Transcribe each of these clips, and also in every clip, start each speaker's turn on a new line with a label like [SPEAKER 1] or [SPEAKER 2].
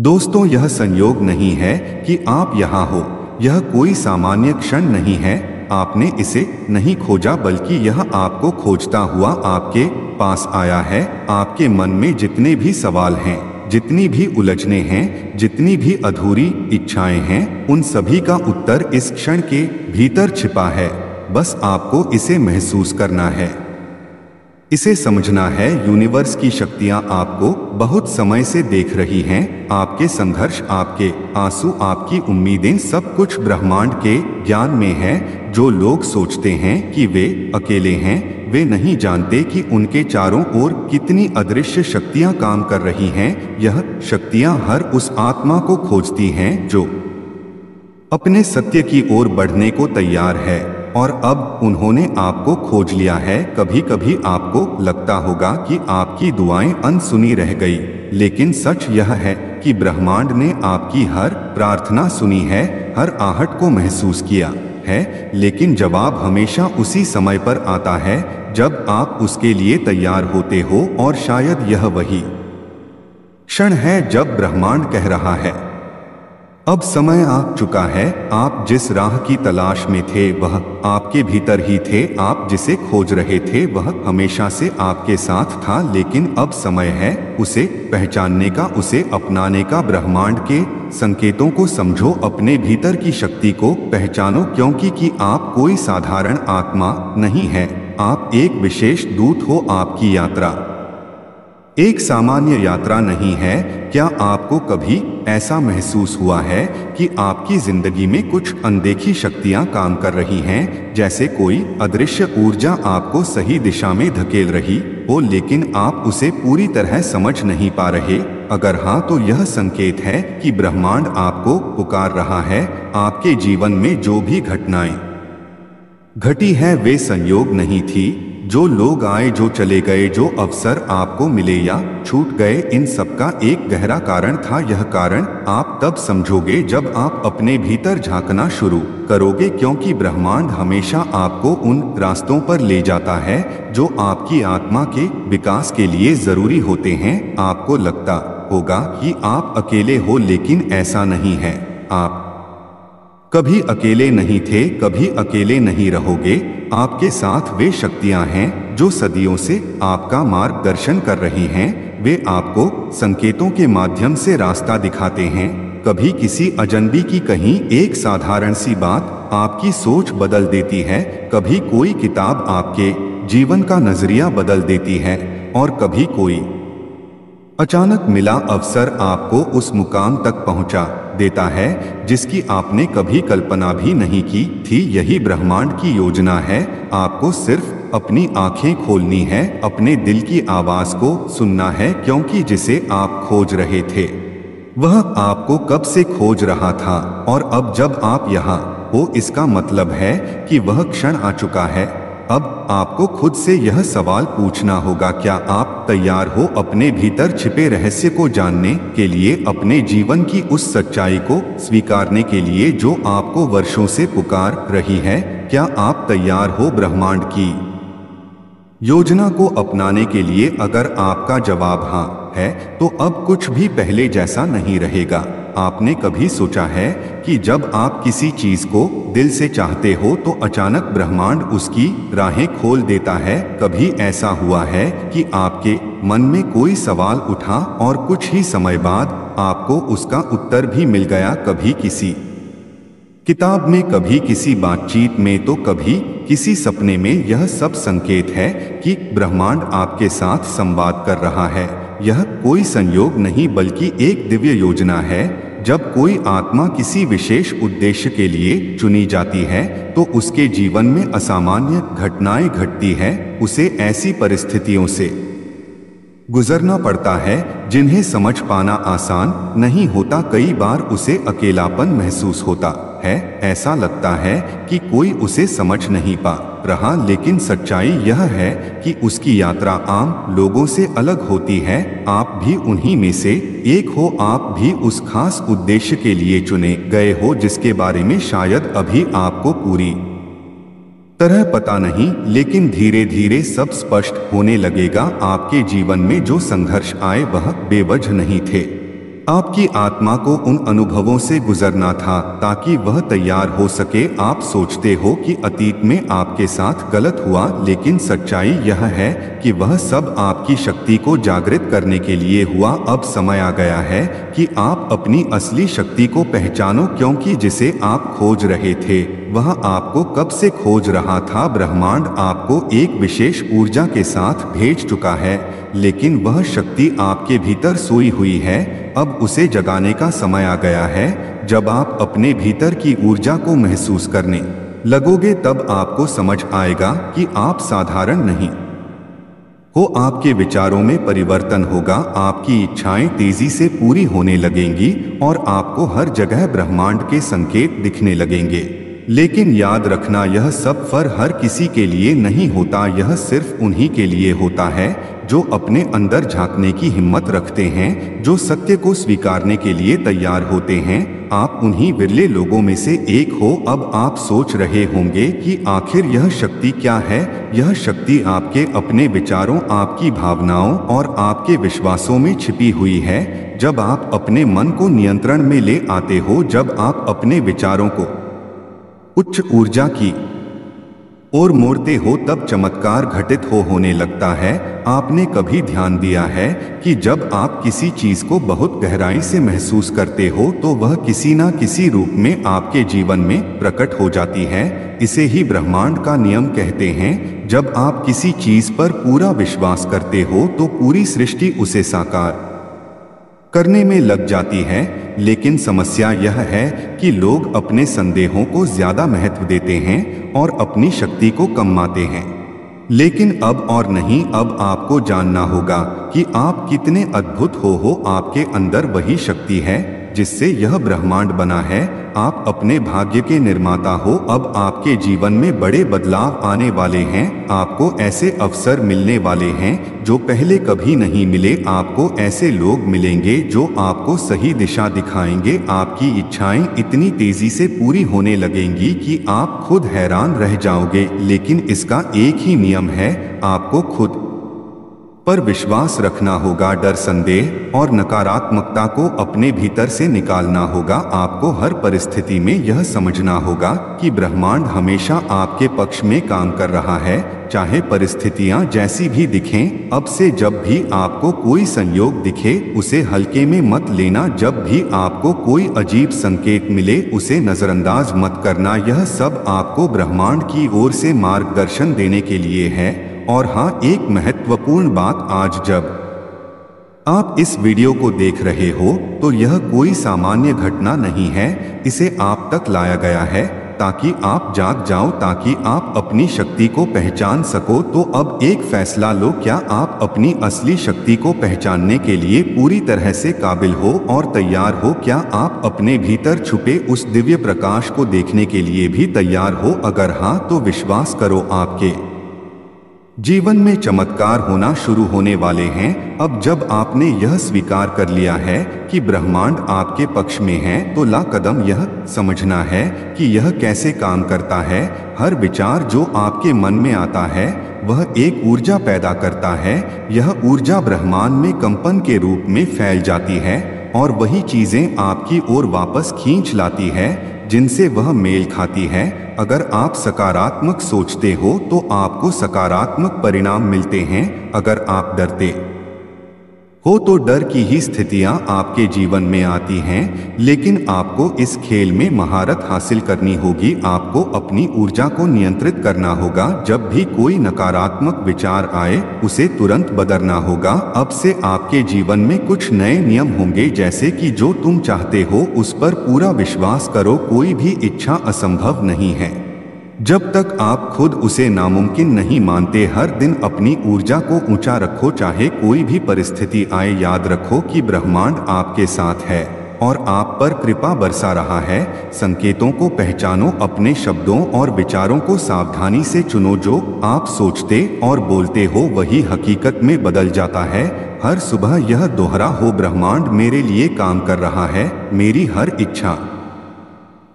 [SPEAKER 1] दोस्तों, यह संयोग नहीं है कि आप यहाँ हो। यह कोई सामान्य क्षण नहीं है। आपने इसे नहीं खोजा, बल्कि यह आपको खोजता हुआ आपके पास आया है। आपके मन में जितने भी सवाल हैं, जितनी भी उलझने हैं, जितनी भी अधूरी इच्छाएं हैं, उन सभी का उत्तर इस क्षण के भीतर छिपा है। बस आपको इसे महसूस करना है, इसे समझना है। यूनिवर्स की शक्तियां आपको बहुत समय से देख रही हैं। आपके संघर्ष, आपके आंसू, आपकी उम्मीदें, सब कुछ ब्रह्मांड के ज्ञान में है। जो लोग सोचते हैं कि वे अकेले हैं, वे नहीं जानते कि उनके चारों ओर कितनी अदृश्य शक्तियां काम कर रही हैं। यह शक्तियां हर उस आत्मा को खोजती हैं जो अपने सत्य की ओर बढ़ने को तैयार है। और अब उन्होंने आपको खोज लिया है। कभी कभी आपको लगता होगा कि आपकी दुआएं अनसुनी रह गई, लेकिन सच यह है कि ब्रह्मांड ने आपकी हर प्रार्थना सुनी है, हर आहट को महसूस किया है। लेकिन जवाब हमेशा उसी समय पर आता है जब आप उसके लिए तैयार होते हो। और शायद यह वही क्षण है जब ब्रह्मांड कह रहा है, अब समय आ चुका है। आप जिस राह की तलाश में थे वह आपके भीतर ही थे। आप जिसे खोज रहे थे वह हमेशा से आपके साथ था, लेकिन अब समय है उसे पहचानने का, उसे अपनाने का। ब्रह्मांड के संकेतों को समझो, अपने भीतर की शक्ति को पहचानो, क्योंकि आप कोई साधारण आत्मा नहीं है। आप एक विशेष दूत हो। आपकी यात्रा एक सामान्य यात्रा नहीं है। क्या आपको कभी ऐसा महसूस हुआ है कि आपकी जिंदगी में कुछ अनदेखी शक्तियां काम कर रही हैं, जैसे कोई अदृश्य ऊर्जा आपको सही दिशा में धकेल रही हो, लेकिन आप उसे पूरी तरह समझ नहीं पा रहे? अगर हाँ, तो यह संकेत है कि ब्रह्मांड आपको पुकार रहा है। आपके जीवन में जो भी घटनाएं घटी है वे संयोग नहीं थी। जो लोग आए, जो चले गए, जो अवसर आपको मिले या छूट गए, इन सब का एक गहरा कारण था। यह कारण आप तब समझोगे जब आप अपने भीतर झांकना शुरू करोगे, क्योंकि ब्रह्मांड हमेशा आपको उन रास्तों पर ले जाता है जो आपकी आत्मा के विकास के लिए जरूरी होते हैं। आपको लगता होगा कि आप अकेले हो, लेकिन ऐसा नहीं है। आप कभी अकेले नहीं थे, कभी अकेले नहीं रहोगे। आपके साथ वे शक्तियां हैं जो सदियों से आपका मार्गदर्शन कर रही हैं। वे आपको संकेतों के माध्यम से रास्ता दिखाते हैं। कभी किसी अजनबी की कहीं एक साधारण सी बात आपकी सोच बदल देती है, कभी कोई किताब आपके जीवन का नजरिया बदल देती है, और कभी कोई अचानक मिला अवसर आपको उस मुकाम तक पहुंचा देता है जिसकी आपने कभी कल्पना भी नहीं की थी। यही ब्रह्मांड की योजना है। आपको सिर्फ अपनी आंखें खोलनी है, अपने दिल की आवाज को सुनना है, क्योंकि जिसे आप खोज रहे थे वह आपको कब से खोज रहा था। और अब जब आप यहाँ हो, इसका मतलब है कि वह क्षण आ चुका है। अब आपको खुद से यह सवाल पूछना होगा, क्या आप तैयार हो अपने भीतर छिपे रहस्य को जानने के लिए, अपने जीवन की उस सच्चाई को स्वीकारने के लिए जो आपको वर्षों से पुकार रही है? क्या आप तैयार हो ब्रह्मांड की योजना को अपनाने के लिए? अगर आपका जवाब हाँ है, तो अब कुछ भी पहले जैसा नहीं रहेगा। आपने कभी सोचा है कि जब आप किसी चीज को दिल से चाहते हो तो अचानक ब्रह्मांड उसकी राहें खोल देता है? कभी ऐसा हुआ है कि आपके मन में कोई सवाल उठा और कुछ ही समय बाद आपको उसका उत्तर भी मिल गया? कभी किसी किताब में, कभी किसी बातचीत में, तो कभी किसी सपने में। यह सब संकेत है कि ब्रह्मांड आपके साथ संवाद कर रहा है। यह कोई संयोग नहीं, बल्कि एक दिव्य योजना है। जब कोई आत्मा किसी विशेष उद्देश्य के लिए चुनी जाती है तो उसके जीवन में असामान्य घटनाएं घटती हैं। उसे ऐसी परिस्थितियों से गुजरना पड़ता है जिन्हें समझ पाना आसान नहीं होता। कई बार उसे अकेलापन महसूस होता है। ऐसा लगता है कि कोई उसे समझ नहीं पा रहा, लेकिन सच्चाई यह है कि उसकी यात्रा आम लोगों से अलग होती है। आप भी उन्हीं में से एक हो। आप भी उस खास उद्देश्य के लिए चुने गए हो जिसके बारे में शायद अभी आपको पूरी तरह पता नहीं, लेकिन धीरे धीरे सब स्पष्ट होने लगेगा। आपके जीवन में जो संघर्ष आए वह बेवजह नहीं थे। आपकी आत्मा को उन अनुभवों से गुजरना था ताकि वह तैयार हो सके। आप सोचते हो कि अतीत में आपके साथ गलत हुआ, लेकिन सच्चाई यह है कि वह सब आपकी शक्ति को जागृत करने के लिए हुआ। अब समय आ गया है कि आप अपनी असली शक्ति को पहचानो, क्योंकि जिसे आप खोज रहे थे वह आपको कब से खोज रहा था। ब्रह्मांड आपको एक विशेष ऊर्जा के साथ भेज चुका है, लेकिन वह शक्ति आपके भीतर सोई हुई है। अब उसे जगाने का समय आ गया है। जब आप अपने भीतर की ऊर्जा को महसूस करने लगोगे तब आपको समझ आएगा कि आप साधारण नहीं हो। आपके विचारों में परिवर्तन होगा, आपकी इच्छाएं तेजी से पूरी होने लगेंगी और आपको हर जगह ब्रह्मांड के संकेत दिखने लगेंगे। लेकिन याद रखना, यह सब हर किसी के लिए नहीं होता। यह सिर्फ उन्हीं के लिए होता है जो अपने अंदर झांकने की हिम्मत रखते हैं, जो सत्य को स्वीकारने के लिए तैयार होते हैं। आप उन्हीं विरले लोगों में से एक हो। अब आप सोच रहे होंगे कि आखिर यह शक्ति क्या है। यह शक्ति आपके अपने विचारों, आपकी भावनाओं और आपके विश्वासों में छिपी हुई है। जब आप अपने मन को नियंत्रण में ले आते हो, जब आप अपने विचारों को उच्च ऊर्जा की ओर मोड़ते हो, तब चमत्कार घटित होने लगता है। आपने कभी ध्यान दिया है कि जब आप किसी चीज को बहुत गहराई से महसूस करते हो तो वह किसी ना किसी रूप में आपके जीवन में प्रकट हो जाती है। इसे ही ब्रह्मांड का नियम कहते हैं। जब आप किसी चीज पर पूरा विश्वास करते हो तो पूरी सृष्टि उसे साकार करने में लग जाती है। लेकिन समस्या यह है कि लोग अपने संदेहों को ज्यादा महत्व देते हैं और अपनी शक्ति को कम मानते हैं। लेकिन अब और नहीं, अब आपको जानना होगा कि आप कितने अद्भुत हो। आपके अंदर वही शक्ति है जिससे यह ब्रह्मांड बना है। आप अपने भाग्य के निर्माता हो। अब आपके जीवन में बड़े बदलाव आने वाले हैं। आपको ऐसे अवसर मिलने वाले हैं जो पहले कभी नहीं मिले। आपको ऐसे लोग मिलेंगे जो आपको सही दिशा दिखाएंगे। आपकी इच्छाएं इतनी तेजी से पूरी होने लगेंगी कि आप खुद हैरान रह जाओगे। लेकिन इसका एक ही नियम है, आपको खुद पर विश्वास रखना होगा। डर, संदेह और नकारात्मकता को अपने भीतर से निकालना होगा। आपको हर परिस्थिति में यह समझना होगा कि ब्रह्मांड हमेशा आपके पक्ष में काम कर रहा है, चाहे परिस्थितियां जैसी भी दिखें। अब से जब भी आपको कोई संयोग दिखे उसे हल्के में मत लेना। जब भी आपको कोई अजीब संकेत मिले उसे नजरअंदाज मत करना। यह सब आपको ब्रह्मांड की ओर से मार्गदर्शन देने के लिए है। और हाँ, एक महत्वपूर्ण बात, आज जब आप इस वीडियो को देख रहे हो तो यह कोई सामान्य घटना नहीं है। इसे आप तक लाया गया है ताकि आप जाग जाओ, ताकि आप अपनी शक्ति को पहचान सको। तो अब एक फैसला लो, क्या आप अपनी असली शक्ति को पहचानने के लिए पूरी तरह से काबिल हो और तैयार हो? क्या आप अपने भीतर छुपे उस दिव्य प्रकाश को देखने के लिए भी तैयार हो? अगर हाँ, तो विश्वास करो, आपके जीवन में चमत्कार होना शुरू होने वाले हैं। अब जब आपने यह स्वीकार कर लिया है कि ब्रह्मांड आपके पक्ष में है, तो ला कदम यह समझना है कि यह कैसे काम करता है। हर विचार जो आपके मन में आता है वह एक ऊर्जा पैदा करता है। यह ऊर्जा ब्रह्मांड में कंपन के रूप में फैल जाती है और वही चीजें आपकी ओर वापस खींच लाती है जिनसे वह मेल खाती है। अगर आप सकारात्मक सोचते हो तो आपको सकारात्मक परिणाम मिलते हैं। अगर आप डरते हो तो डर की ही स्थितियां आपके जीवन में आती हैं। लेकिन आपको इस खेल में महारत हासिल करनी होगी। आपको अपनी ऊर्जा को नियंत्रित करना होगा। जब भी कोई नकारात्मक विचार आए उसे तुरंत बदलना होगा। अब से आपके जीवन में कुछ नए नियम होंगे, जैसे कि जो तुम चाहते हो उस पर पूरा विश्वास करो। कोई भी इच्छा असंभव नहीं है जब तक आप खुद उसे नामुमकिन नहीं मानते। हर दिन अपनी ऊर्जा को ऊंचा रखो, चाहे कोई भी परिस्थिति आए। याद रखो कि ब्रह्मांड आपके साथ है और आप पर कृपा बरसा रहा है। संकेतों को पहचानो, अपने शब्दों और विचारों को सावधानी से चुनो। जो आप सोचते और बोलते हो वही हकीकत में बदल जाता है। हर सुबह यह दोहरा हो, ब्रह्मांड मेरे लिए काम कर रहा है। मेरी हर इच्छा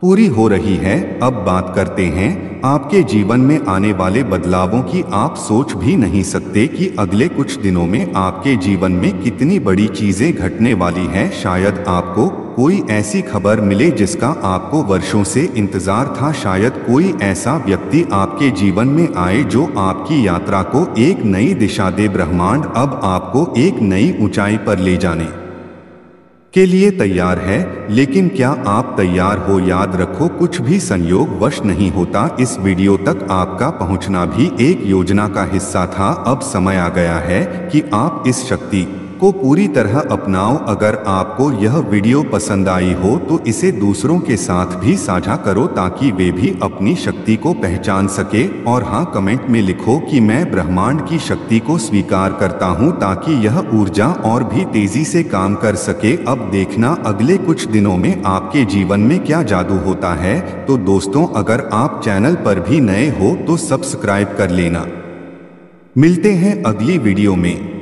[SPEAKER 1] पूरी हो रही है। अब बात करते हैं आपके जीवन में आने वाले बदलावों की। आप सोच भी नहीं सकते कि अगले कुछ दिनों में आपके जीवन में कितनी बड़ी चीजें घटने वाली हैं। शायद आपको कोई ऐसी खबर मिले जिसका आपको वर्षों से इंतजार था। शायद कोई ऐसा व्यक्ति आपके जीवन में आए जो आपकी यात्रा को एक नई दिशा दे। ब्रह्मांड अब आपको एक नई ऊंचाई पर ले जाने के लिए तैयार है। लेकिन क्या आप तैयार हो? याद रखो, कुछ भी संयोग वश नहीं होता। इस वीडियो तक आपका पहुंचना भी एक योजना का हिस्सा था। अब समय आ गया है कि आप इस शक्ति को पूरी तरह अपनाओ। अगर आपको यह वीडियो पसंद आई हो तो इसे दूसरों के साथ भी साझा करो ताकि वे भी अपनी शक्ति को पहचान सके। और हाँ, कमेंट में लिखो कि मैं ब्रह्मांड की शक्ति को स्वीकार करता हूँ ताकि यह ऊर्जा और भी तेजी से काम कर सके। अब देखना अगले कुछ दिनों में आपके जीवन में क्या जादू होता है। तो दोस्तों, अगर आप चैनल पर भी नए हो तो सब्सक्राइब कर लेना। मिलते हैं अगली वीडियो में।